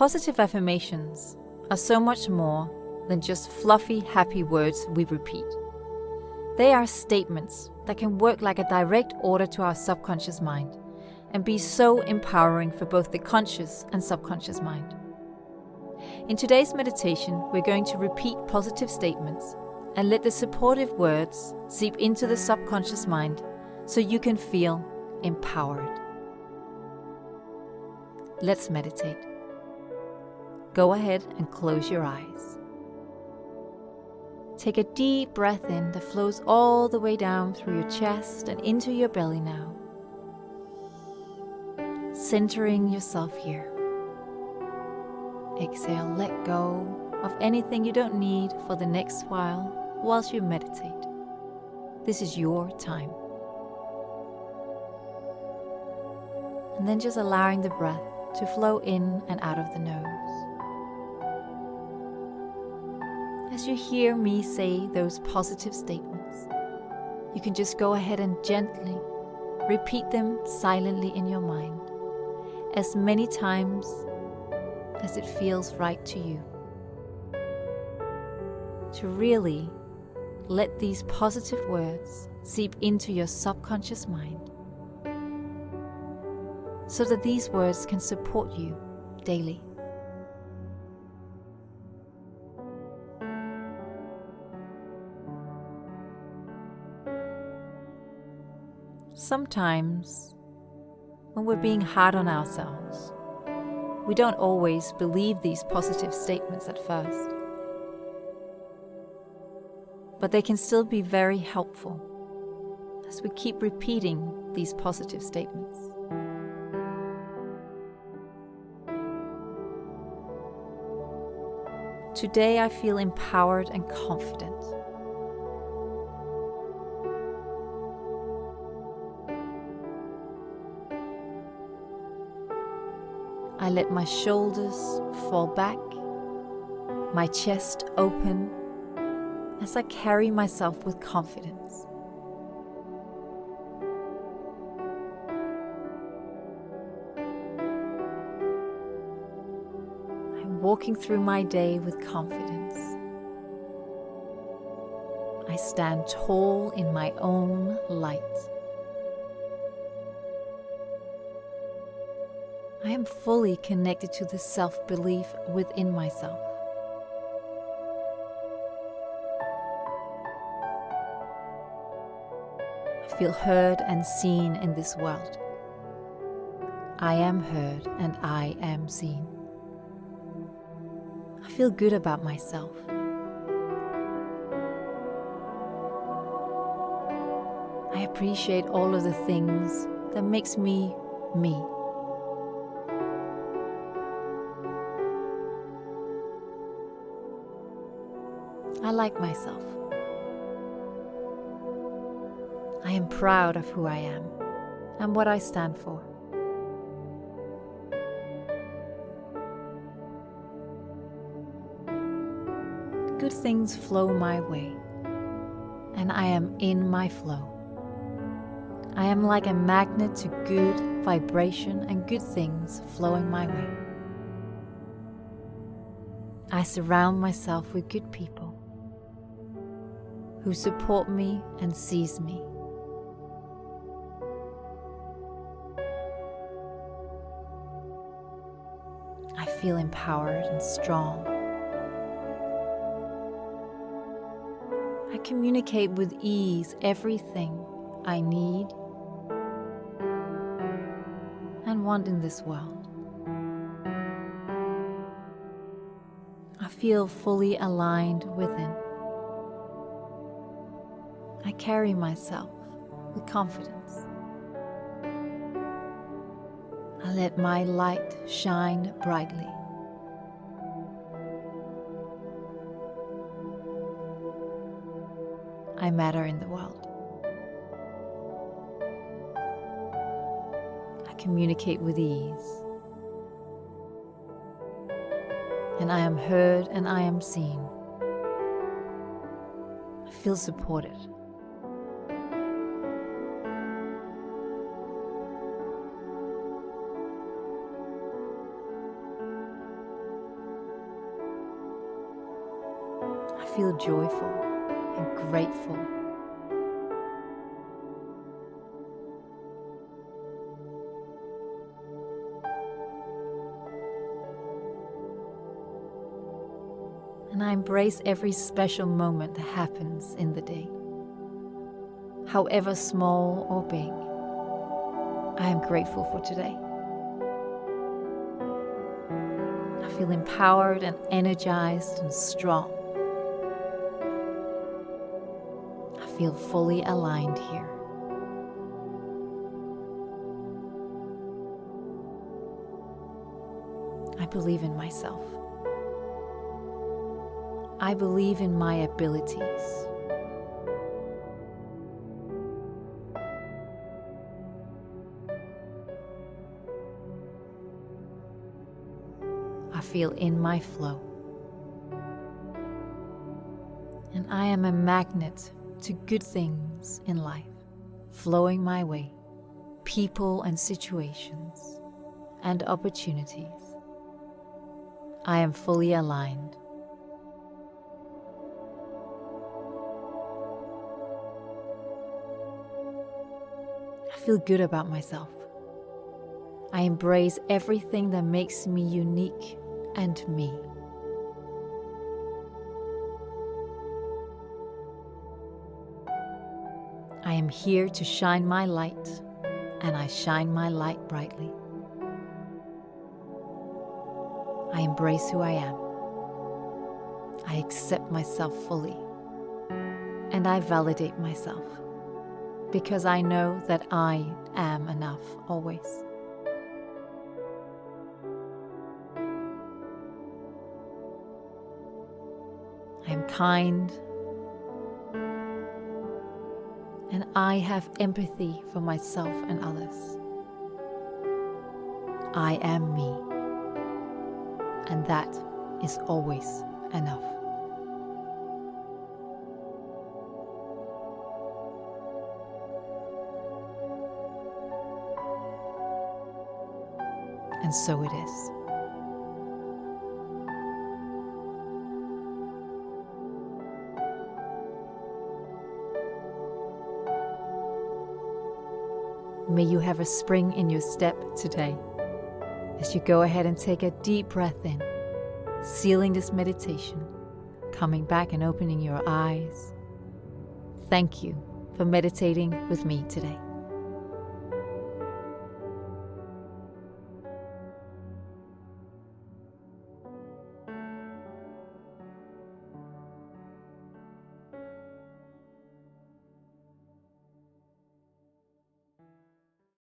Positive affirmations are so much more than just fluffy, happy words we repeat. They are statements that can work like a direct order to our subconscious mind and be so empowering for both the conscious and subconscious mind. In today's meditation, we're going to repeat positive statements and let the supportive words seep into the subconscious mind so you can feel empowered. Let's meditate. Go ahead and close your eyes. Take a deep breath in that flows all the way down through your chest and into your belly now. Centering yourself here. Exhale, let go of anything you don't need for the next while whilst you meditate. This is your time. And then just allowing the breath to flow in and out of the nose. As you hear me say those positive statements, you can just go ahead and gently repeat them silently in your mind as many times as it feels right to you. To really let these positive words seep into your subconscious mind so that these words can support you daily. Sometimes, when we're being hard on ourselves, we don't always believe these positive statements at first. But they can still be very helpful as we keep repeating these positive statements. Today I feel empowered and confident. I let my shoulders fall back, my chest open, as I carry myself with confidence. I'm walking through my day with confidence. I stand tall in my own light. I am fully connected to the self-belief within myself. I feel heard and seen in this world. I am heard and I am seen. I feel good about myself. I appreciate all of the things that makes me, me. I like myself. I am proud of who I am and what I stand for. Good things flow my way, and I am in my flow. I am like a magnet to good vibration and good things flowing my way. I surround myself with good people who support me and sees me. I feel empowered and strong. I communicate with ease everything I need and want in this world. I feel fully aligned within. I carry myself with confidence. I let my light shine brightly. I matter in the world. I communicate with ease. And I am heard and I am seen. I feel supported. feel joyful and grateful. And I embrace every special moment that happens in the day. However small or big, I am grateful for today. I feel empowered and energized and strong. I feel fully aligned here. I believe in myself. I believe in my abilities. I feel in my flow. And I am a magnet to good things in life, flowing my way, people and situations and opportunities. I am fully aligned. I feel good about myself. I embrace everything that makes me unique and me. I am here to shine my light, and I shine my light brightly. I embrace who I am. I accept myself fully, and I validate myself, because I know that I am enough always. I am kind, and I have empathy for myself and others. I am me, and that is always enough. And so it is. May you have a spring in your step today as you go ahead and take a deep breath in, sealing this meditation, coming back and opening your eyes. Thank you for meditating with me today.